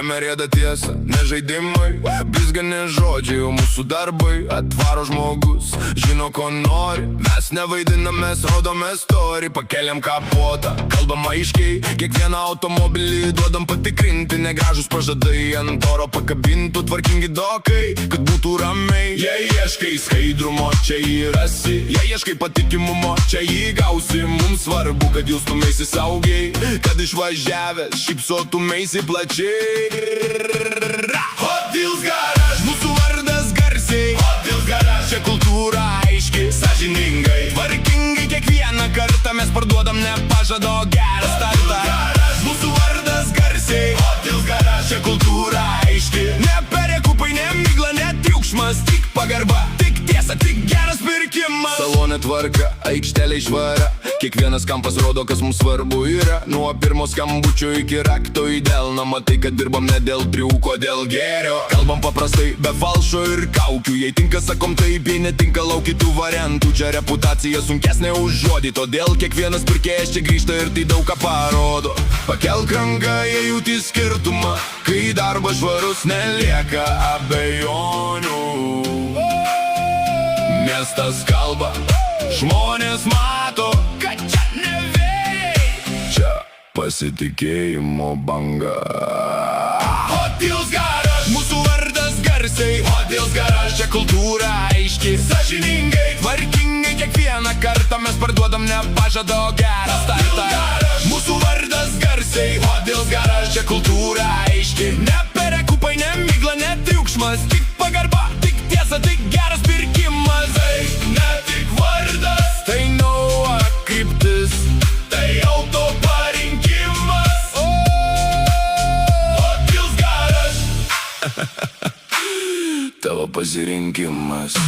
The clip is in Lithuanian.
Jame rėda tiesa, ne žaidimai, blizgani žodžiai, o mūsų darbai. Atvaro žmogus, žino ko nori, mes nevaidinam, mes rodome story. Pakeliam kapotą, kalbam aiškiai, kiekvieną automobilį duodam patikrinti. Negražus pažadai ant oro pakabintų, tvarkingi dokai, kad būtų ramiai. Jei ieškai skaidrumo, čia jį rasi, jei ieškai patikimumo, čia jį gausi. Mums svarbu, kad jūs tumeisi saugiai, kad išvažiavęs šypsotumeisi plačiai. Hot Wheels Garage, mūsų vardas garsiai. Hot Wheels Garage, čia kultūra aiški, sąžiningai, tvarkingai. Kiekvieną kartą mes parduodam, nepažado gerą startą. Mūsų vardas garsiai. Hot Wheels Garage, čia kultūra aiški. Ne perekupai, ne migla, ne triukšmas, tik pagarba, tik tiesa, tik geras pirkimas. Salone tvarka, aikštelė švara, kiekvienas kampas rodo, kas mums svarbu yra. Nuo pirmo skambučio iki rakto į delną, matai, kad dirbam ne dėl triuko, dėl gėrio. Kalbam paprastai, be falšo ir kaukių, jei tinka sakom taip, jei netinka lauk kitų variantų. Čia reputacija sunkesnė už žodį, todėl kiekvienas pirkėjas čia grįžta ir tai daug ką parodo. Pakelk ranką, jei jauti skirtumą, kai darbas švarus, nelieka abejonių. Miestas kalba, žmonės mato, kad čia ne vėjai, čia pasitikėjimo banga. Hot Wheels Garage, mūsų vardas garsiai. Hot Wheels Garage, čia kultūra aiški, sąžiningai, tvarkingai. Kiekvieną kartą mes parduodam, nepažado gerą startą. Mūsų vardas garsiai. Hot Wheels Garage, čia kultūra aiški. Ne perekupai, ne migla, ne triukšmas, tik pagarba, tik tiesa, tik geras pirkimas. Tai ne tik vardas, tai nauja kryptis, tai auto parinkimas. Hot Wheels Garage, tavo pasirinkimas.